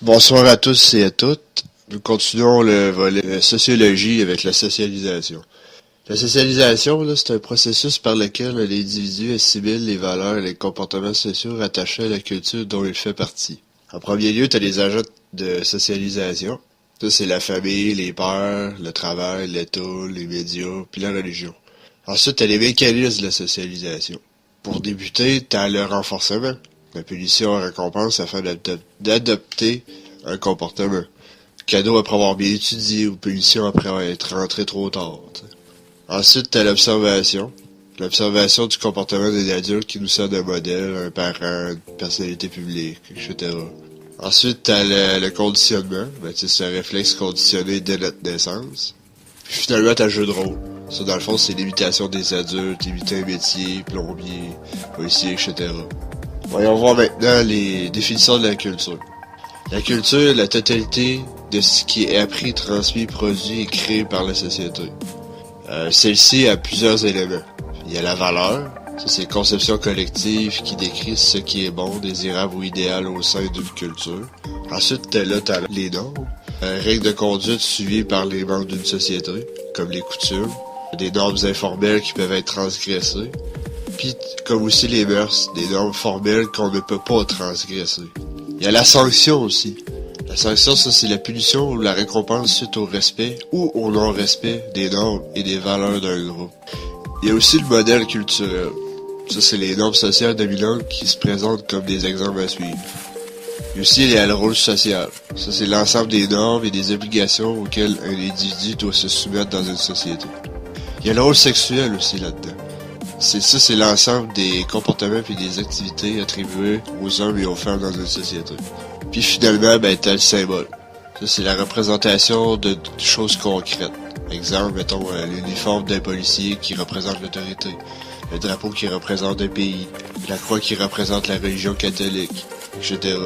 Bonsoir à tous et à toutes. Nous continuons le volet sociologie avec la socialisation. La socialisation, là, c'est un processus par lequel l'individu assimile les valeurs et les comportements sociaux rattachés à la culture dont il fait partie. En premier lieu, tu as les agents de socialisation. Ça, c'est la famille, les pères, le travail, l'État, les médias, puis la religion. Ensuite, tu as les mécanismes de la socialisation. Pour débuter, tu as le renforcement. La punition en récompense afin d'adopter un comportement. Cadeau après avoir bien étudié ou punition après être rentré trop tard. T'sais. Ensuite, t'as l'observation. L'observation du comportement des adultes qui nous sert de modèle, un parent, une personnalité publique, etc. Ensuite, t'as le conditionnement. C'est un réflexe conditionné dès notre naissance. Puis finalement, t'as le jeu de rôle. Ça, dans le fond, c'est l'imitation des adultes, imiter un métier, plombier, policier, etc. Voyons voir maintenant les définitions de la culture. La culture est la totalité de ce qui est appris, transmis, produit et créé par la société. Celle-ci a plusieurs éléments. Il y a la valeur, ça c'est une conception collective qui décrit ce qui est bon, désirable ou idéal au sein d'une culture. Ensuite, là, t'as les normes, règles de conduite suivies par les membres d'une société, comme les coutumes, des normes informelles qui peuvent être transgressées, puis comme aussi les mœurs, des normes formelles qu'on ne peut pas transgresser. Il y a la sanction aussi. La sanction, ça, c'est la punition ou la récompense suite au respect ou au non-respect des normes et des valeurs d'un groupe. Il y a aussi le modèle culturel. Ça, c'est les normes sociales dominantes qui se présentent comme des exemples à suivre. Il y a aussi le rôle social. Ça, c'est l'ensemble des normes et des obligations auxquelles un individu doit se soumettre dans une société. Il y a le rôle sexuel aussi là-dedans. C'est l'ensemble des comportements et des activités attribuées aux hommes et aux femmes dans une société. Puis finalement, t'as le symbole. Ça, c'est la représentation de choses concrètes. Exemple, mettons, l'uniforme d'un policier qui représente l'autorité, le drapeau qui représente un pays, la croix qui représente la religion catholique, etc.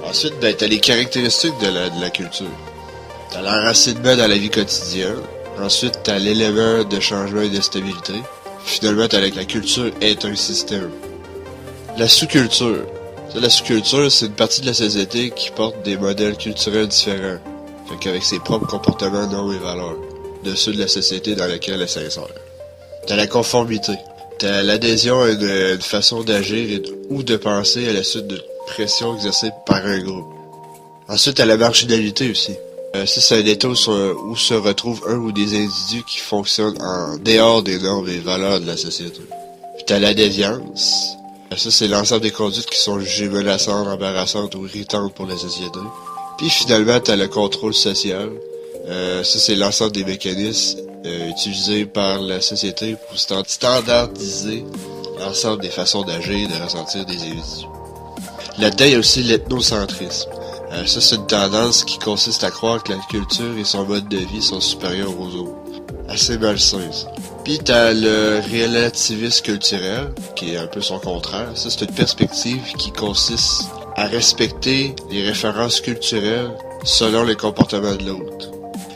Ensuite, t'as les caractéristiques de la culture. T'as l'enracinement dans la vie quotidienne. Ensuite, t'as l'élément de changement et de stabilité. Finalement, la culture est un système. La sous-culture. La sous-culture, c'est une partie de la société qui porte des modèles culturels différents, fait qu'avec ses propres comportements, normes et valeurs, de ceux de la société dans laquelle elle s'insère. T'as la conformité. T'as l'adhésion à une façon d'agir ou de penser à la suite de pression exercée par un groupe. Ensuite, t'as la marginalité aussi. Ça, c'est un état où se retrouvent un ou des individus qui fonctionnent en dehors des normes et valeurs de la société. Puis t'as la déviance. Ça, c'est l'ensemble des conduites qui sont jugées menaçantes, embarrassantes ou irritantes pour la société. Puis finalement, t'as le contrôle social. Ça, c'est l'ensemble des mécanismes utilisés par la société pour standardiser l'ensemble des façons d'agir et de ressentir des individus. Là-dedans, il y a aussi l'ethnocentrisme. Ça, c'est une tendance qui consiste à croire que la culture et son mode de vie sont supérieurs aux autres. Assez malsain, ça. Puis t'as le relativisme culturel, qui est un peu son contraire. Ça, c'est une perspective qui consiste à respecter les références culturelles selon les comportements de l'autre.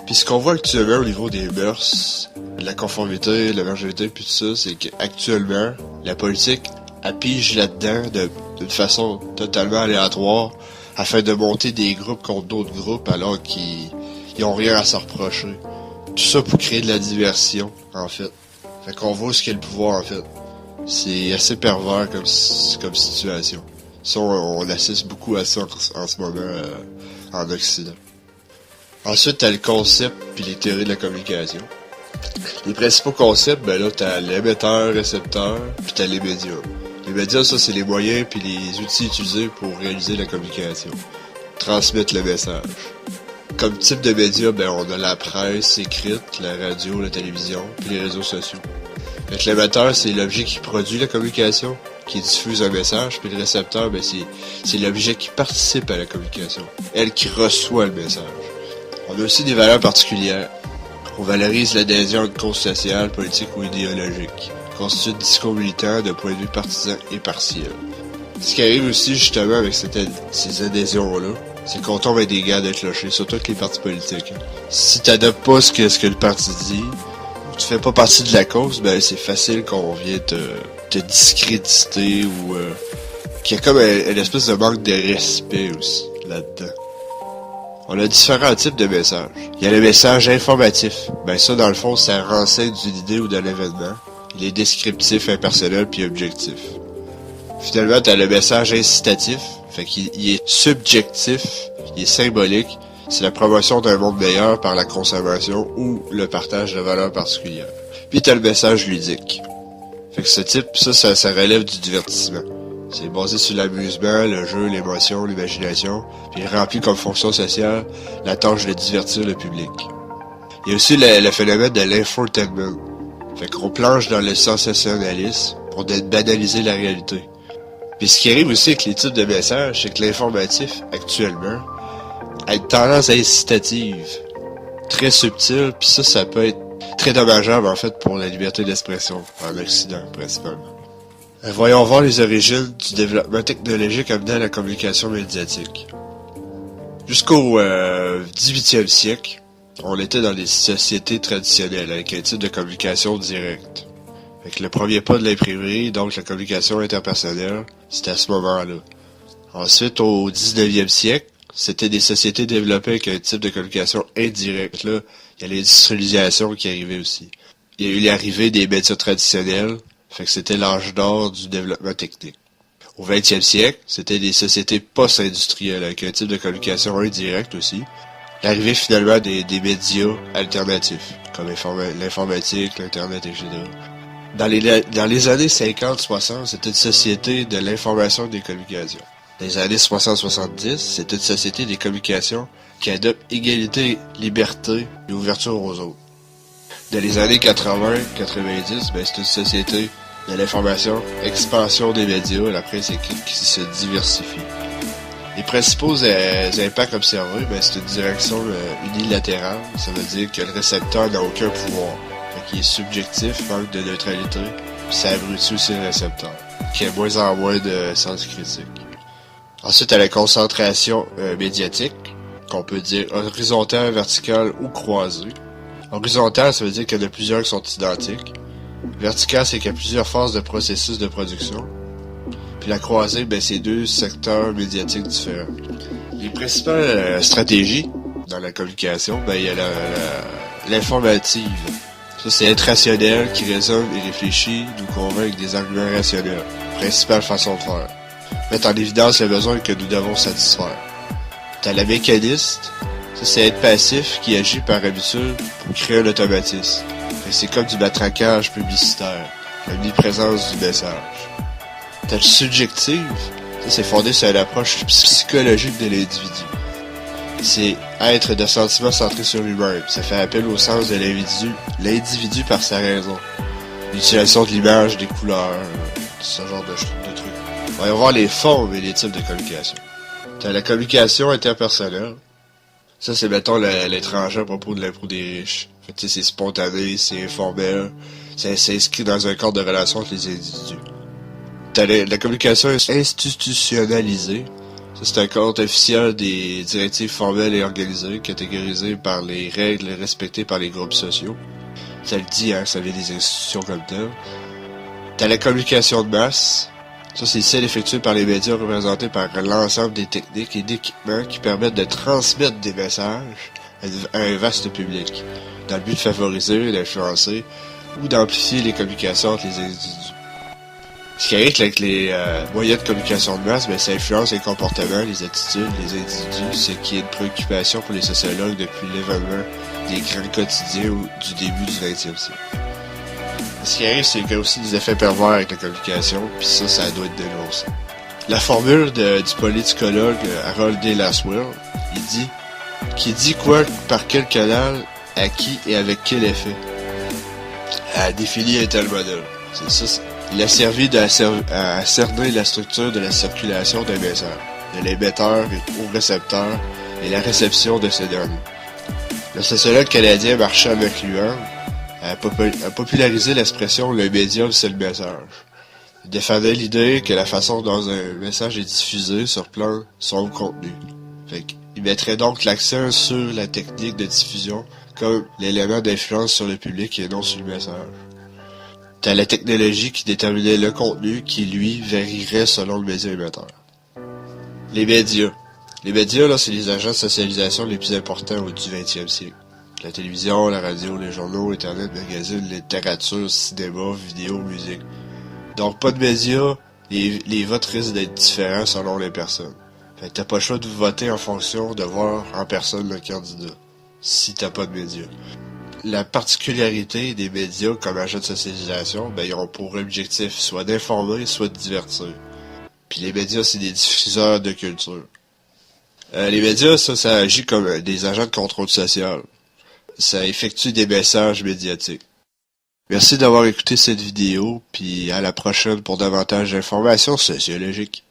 Puis ce qu'on voit actuellement au niveau des mœurs, de la conformité, de la marginalité, puis tout ça, c'est qu'actuellement, la politique pige là-dedans d'une façon totalement aléatoire, afin de monter des groupes contre d'autres groupes alors qu'ils ont rien à se reprocher. Tout ça pour créer de la diversion, en fait. Fait qu'on voit ce qu'est le pouvoir, en fait. C'est assez pervers comme situation. Ça, on assiste beaucoup à ça en ce moment en Occident. Ensuite, t'as le concept puis les théories de la communication. Les principaux concepts, là, t'as l'émetteur, récepteur, puis t'as les médias. Les médias, ça, c'est les moyens puis les outils utilisés pour réaliser la communication. Transmettre le message. Comme type de médias, on a la presse écrite, la radio, la télévision, puis les réseaux sociaux. L'émetteur, c'est l'objet qui produit la communication, qui diffuse un message, puis le récepteur, c'est l'objet qui participe à la communication. Elle qui reçoit le message. On a aussi des valeurs particulières. On valorise l'adhésion à une cause sociale, politique ou idéologique. Constitue un discours militant de point de vue partisan et partiel. Ce qui arrive aussi justement avec ces adhésions-là, c'est qu'on tombe avec des gars de clocher, surtout avec les partis politiques. Si t'adoptes pas ce que le parti dit, ou tu fais pas partie de la cause, c'est facile qu'on vienne te discréditer ou qu'il y a comme une espèce de manque de respect aussi là-dedans. On a différents types de messages. Il y a le message informatif. Ben ça, dans le fond, ça renseigne d'une idée ou d'un événement. Il est descriptif, impersonnel puis objectif. Finalement, t'as le message incitatif. Fait qu'il est subjectif, il est symbolique. C'est la promotion d'un monde meilleur par la consommation ou le partage de valeurs particulières. Puis t'as le message ludique. Fait que ce type, ça relève du divertissement. C'est basé sur l'amusement, le jeu, l'émotion, l'imagination, puis il remplit comme fonction sociale la tâche de divertir le public. Il y a aussi le phénomène de l'infotainment. Fait qu'on plonge dans le sensationnalisme pour banaliser la réalité. Puis ce qui arrive aussi avec les types de messages, c'est que l'informatif, actuellement, a une tendance incitative, très subtile, puis ça peut être très dommageable en fait pour la liberté d'expression, en Occident principalement. Voyons voir les origines du développement technologique amené à la communication médiatique. Jusqu'au 18e siècle, on était dans des sociétés traditionnelles avec un type de communication directe. Avec le premier pas de l'imprimerie, donc la communication interpersonnelle, c'était à ce moment-là. Ensuite, au 19e siècle, c'était des sociétés développées avec un type de communication indirecte. Là, il y a l'industrialisation qui arrivait aussi. Il y a eu l'arrivée des médias traditionnels, fait que c'était l'âge d'or du développement technique. Au 20e siècle, c'était des sociétés post-industrielles avec un type de communication indirecte aussi. L'arrivée finalement des médias alternatifs, comme l'informatique, l'Internet, etc. Dans les années 50-60, c'était une société de l'information et des communications. Dans les années 60-70, c'était une société des communications qui adopte égalité, liberté et ouverture aux autres. Dans les années 80-90, c'est une société de l'information, expansion des médias et la presse écrite qui se diversifie. Les principaux impacts observés, c'est une direction unilatérale. Ça veut dire que le récepteur n'a aucun pouvoir. Fait qu'il est subjectif, manque de neutralité, puis ça abrutit aussi le récepteur, qui a moins en moins de sens critique. Ensuite, à la concentration médiatique, qu'on peut dire horizontale, verticale ou croisée. Horizontale, ça veut dire qu'il y en a plusieurs qui sont identiques. Verticale, c'est qu'il y a plusieurs phases de processus de production. Puis la croisée, c'est deux secteurs médiatiques différents. Les principales stratégies dans la communication, il y a l'informative. Ça, c'est être rationnel, qui raisonne et réfléchit, nous convainc avec des arguments rationnels. Principale façon de faire. Mettre en évidence les besoins que nous devons satisfaire. T'as la mécaniste. Ça, c'est être passif qui agit par habitude pour créer un automatisme. C'est comme du matraquage publicitaire, l'omniprésence du message. T'as le subjectif. Ça, c'est fondé sur une approche psychologique de l'individu. C'est être de sentiments centrés sur lui-même. Ça fait appel au sens de l'individu par sa raison. L'utilisation de l'image, des couleurs, ce genre de trucs. On va voir les formes et les types de communication. T'as la communication interpersonnelle. Ça, c'est, mettons, l'étranger à propos de l'impôt des riches. Fait que, c'est spontané, c'est informel. Ça s'inscrit dans un cadre de relation entre les individus. T'as la communication institutionnalisée. Ça, c'est un cadre officiel des directives formelles et organisées, catégorisées par les règles respectées par les groupes sociaux. Ça le dit, ça vient des institutions comme telles. T'as la communication de masse. Ça, c'est celle effectuée par les médias représentés par l'ensemble des techniques et d'équipements qui permettent de transmettre des messages à un vaste public, dans le but de favoriser, d'influencer ou d'amplifier les communications entre les individus. Ce qui arrive avec les moyens de communication de masse, ça influence les comportements, les attitudes, les individus, ce qui est une préoccupation pour les sociologues depuis l'événement des grands quotidiens du début du 20e siècle. Ce qui arrive, c'est qu'il y a aussi des effets pervers avec la communication, puis ça doit être dénoncé. La formule du politicologue Harold D. Lasswell, qui dit quoi, par quel canal, à qui et avec quel effet, a défini un tel modèle. C'est ça. Il a servi à cerner la structure de la circulation d'un message, de l'émetteur au récepteur et la réception de ces derniers. Le sociologue canadien Marshall McLuhan a popularisé l'expression « le médium, c'est le message ». Il défendait l'idée que la façon dont un message est diffusé surplombe son contenu. Il mettrait donc l'accent sur la technique de diffusion comme l'élément d'influence sur le public et non sur le message. T'as la technologie qui déterminait le contenu qui, lui, varierait selon le média émetteur. Les médias. Les médias, là, c'est les agents de socialisation les plus importants du 20e siècle. La télévision, la radio, les journaux, Internet, magazines, littérature, cinéma, vidéo, musique. Donc, pas de médias, les votes risquent d'être différents selon les personnes. Fait que t'as pas le choix de voter en fonction de voir en personne le candidat, si t'as pas de médias. La particularité des médias comme agents de socialisation, ben ils ont pour objectif soit d'informer, soit de divertir. Puis les médias, c'est des diffuseurs de culture. Les médias, ça agit comme des agents de contrôle social. Ça effectue des messages médiatiques. Merci d'avoir écouté cette vidéo, puis à la prochaine pour davantage d'informations sociologiques.